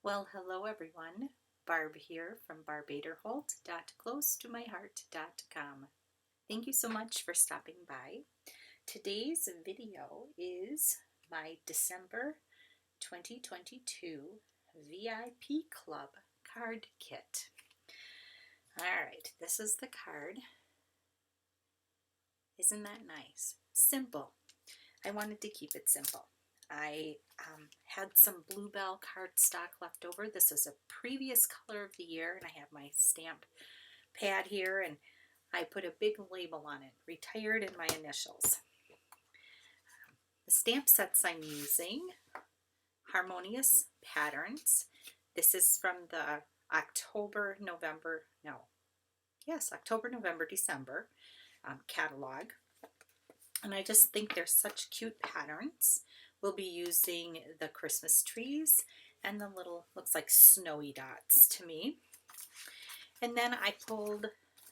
Well, hello everyone. Barb here from barbaderholt.closetomyheart.com. Thank you so much for stopping by. Today's video is my December 2022 VIP Club card kit. Alright, this is the card. Isn't that nice? Simple. I wanted to keep it simple. I had some Bluebell cardstock left over. This is a previous color of the year, and I have my stamp pad here, and I put a big label on it, retired, and my initials. The stamp sets I'm using, Harmonious Patterns. This is from the October, November, December catalog. And I just think they're such cute patterns. We'll be using the Christmas trees and the little, looks like snowy dots to me. And then I pulled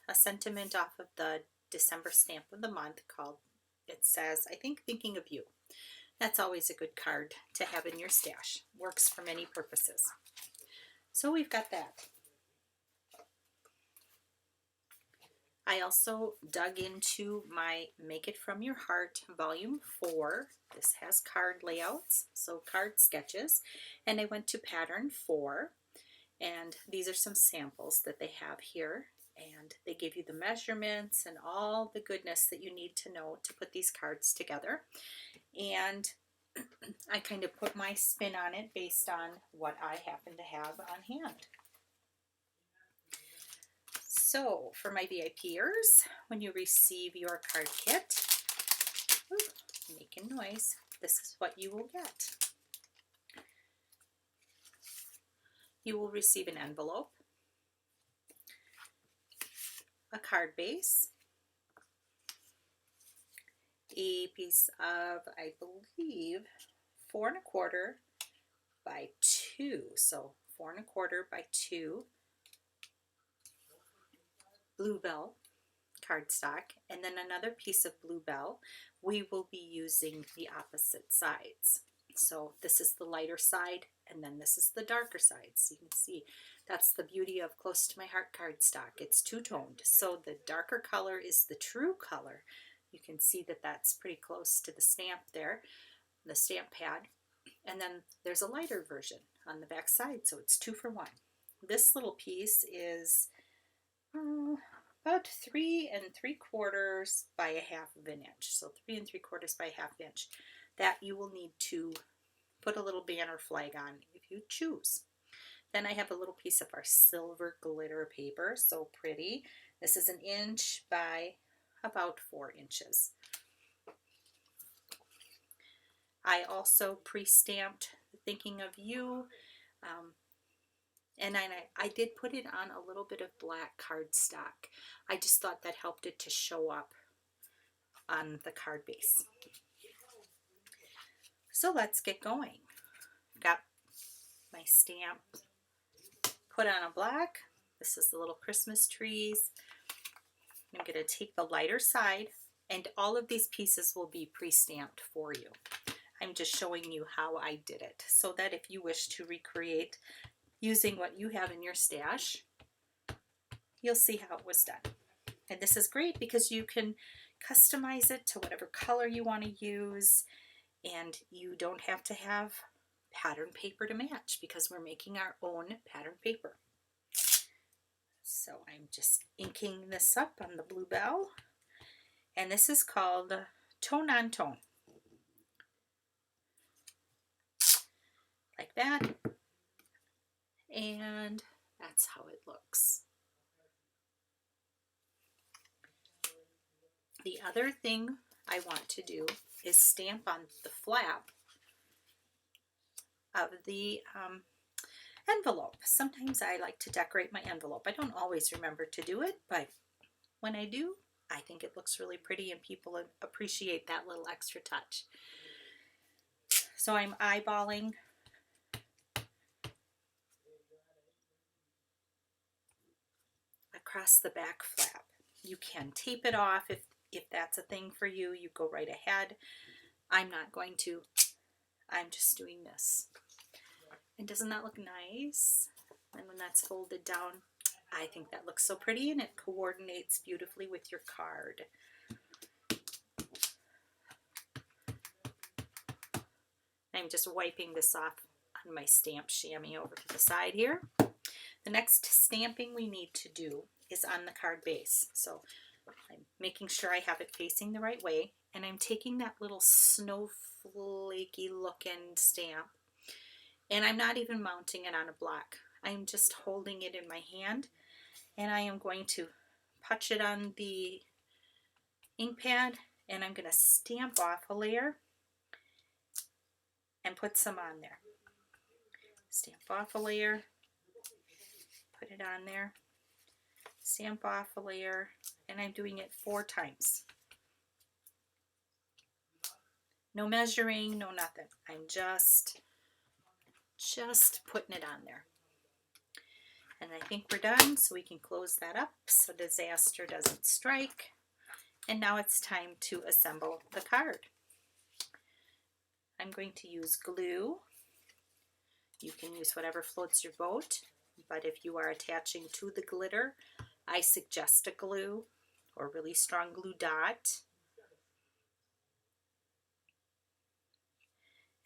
a sentiment off of the December stamp of the month called, it says, I think, Thinking of You. That's always a good card to have in your stash. Works for many purposes. So we've got that. I also dug into my Make It From Your Heart Volume 4. This has card layouts, so card sketches, and I went to pattern 4, and these are some samples that they have here, and they give you the measurements and all the goodness that you need to know to put these cards together. And I kind of put my spin on it based on what I happen to have on hand. So, for my VIPers, when you receive your card kit, making noise, this is what you will get. You will receive an envelope, a card base, a piece of, I believe, 4 1/4 by 2, so 4 1/4 by 2 Bluebell cardstock, and then another piece of Bluebell. We will be using the opposite sides. So this is the lighter side, and then this is the darker side. So you can see that's the beauty of Close to My Heart cardstock. It's two-toned. So the darker color is the true color. You can see that that's pretty close to the stamp there, the stamp pad. And then there's a lighter version on the back side, so it's 2 for 1. This little piece is about 3 3/4 by 1/2 inch. So 3 3/4 by 1/2 inch. That you will need to put a little banner flag on if you choose. Then I have a little piece of our silver glitter paper, so pretty. This is 1 inch by about 4 inches. I also pre-stamped Thinking of You. And I did put it on a little bit of black cardstock. I just thought that helped it to show up on the card base. So let's get going. Got my stamp put on a black. This is the little Christmas trees. I'm going to take the lighter side, and all of these pieces will be pre-stamped for you. I'm just showing you how I did it, so that if you wish to recreate using what you have in your stash, you'll see how it was done. And this is great because you can customize it to whatever color you want to use, and you don't have to have pattern paper to match because we're making our own pattern paper. So I'm just inking this up on the Bluebell, and this is called Tone on Tone. Like that. And that's how it looks. The other thing I want to do is stamp on the flap of the envelope. Sometimes I like to decorate my envelope. I don't always remember to do it, but when I do, I think it looks really pretty and people appreciate that little extra touch. So I'm eyeballing across the back flap. You can tape it off if that's a thing for you. You go right ahead. I'm not going to. I'm just doing this. And doesn't that look nice? And when that's folded down, I think that looks so pretty, and it coordinates beautifully with your card. I'm just wiping this off on my stamp chamois over to the side here. The next stamping we need to do is on the card base. So I'm making sure I have it facing the right way, and I'm taking that little snowflakey looking stamp, and I'm not even mounting it on a block. I'm just holding it in my hand, and I am going to punch it on the ink pad, and I'm going to stamp off a layer and put some on there. Stamp off a layer, put it on there, stamp off a layer, and I'm doing it 4 times. No measuring, no nothing. I'm just putting it on there. And I think we're done, so we can close that up so disaster doesn't strike. And now it's time to assemble the card. I'm going to use glue. You can use whatever floats your boat, but if you are attaching to the glitter, I suggest a glue or really strong glue dot.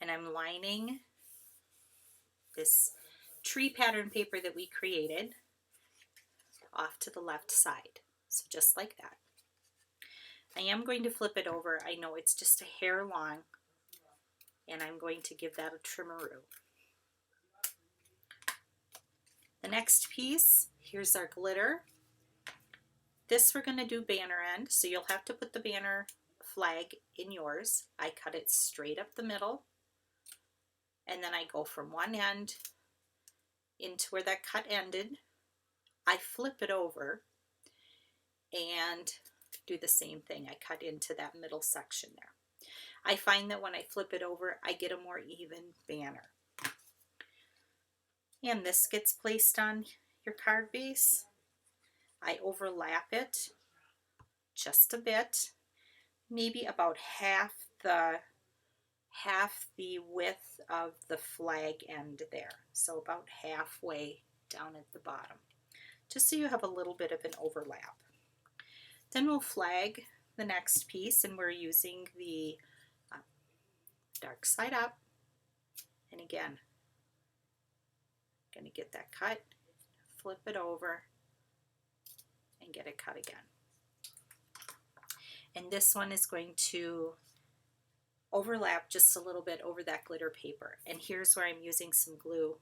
And I'm lining this tree pattern paper that we created off to the left side. So just like that. I am going to flip it over. I know it's just a hair long, and I'm going to give that a trimmeroo. The next piece, here's our glitter. This we're going to do banner end, so you'll have to put the banner flag in yours. I cut it straight up the middle, and then I go from one end into where that cut ended. I flip it over and do the same thing. I cut into that middle section there. I find that when I flip it over, I get a more even banner. And this gets placed on your card base. I overlap it just a bit, maybe about half the width of the flag end there. So about halfway down at the bottom, just so you have a little bit of an overlap. Then we'll flag the next piece, and we're using the dark side up. And again, going to get that cut, flip it over, and get it cut again. And this one is going to overlap just a little bit over that glitter paper. And here's where I'm using some glue,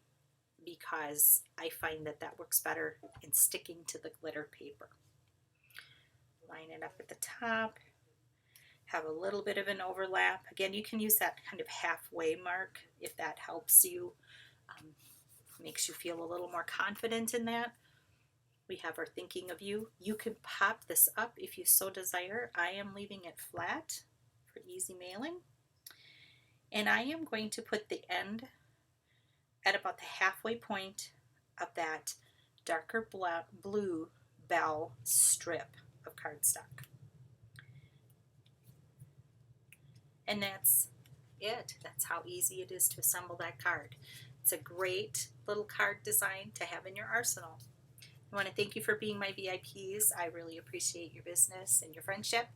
because I find that that works better in sticking to the glitter paper. Line it up at the top, have a little bit of an overlap. Again, you can use that kind of halfway mark if that helps you, makes you feel a little more confident in that. We have our Thinking of You. You can pop this up if you so desire. I am leaving it flat for easy mailing. And I am going to put the end at about the halfway point of that darker blue bell strip of cardstock. And that's it. That's how easy it is to assemble that card. It's a great little card design to have in your arsenal. I want to thank you for being my VIPs. I really appreciate your business and your friendship.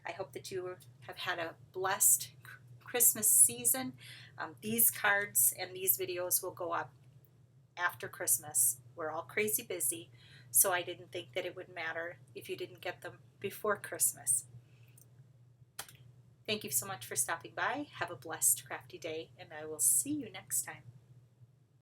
I hope that you have had a blessed Christmas season. These cards and these videos will go up after Christmas. We're all crazy busy, so I didn't think that it would matter if you didn't get them before Christmas. Thank you so much for stopping by. Have a blessed, crafty day, and I will see you next time.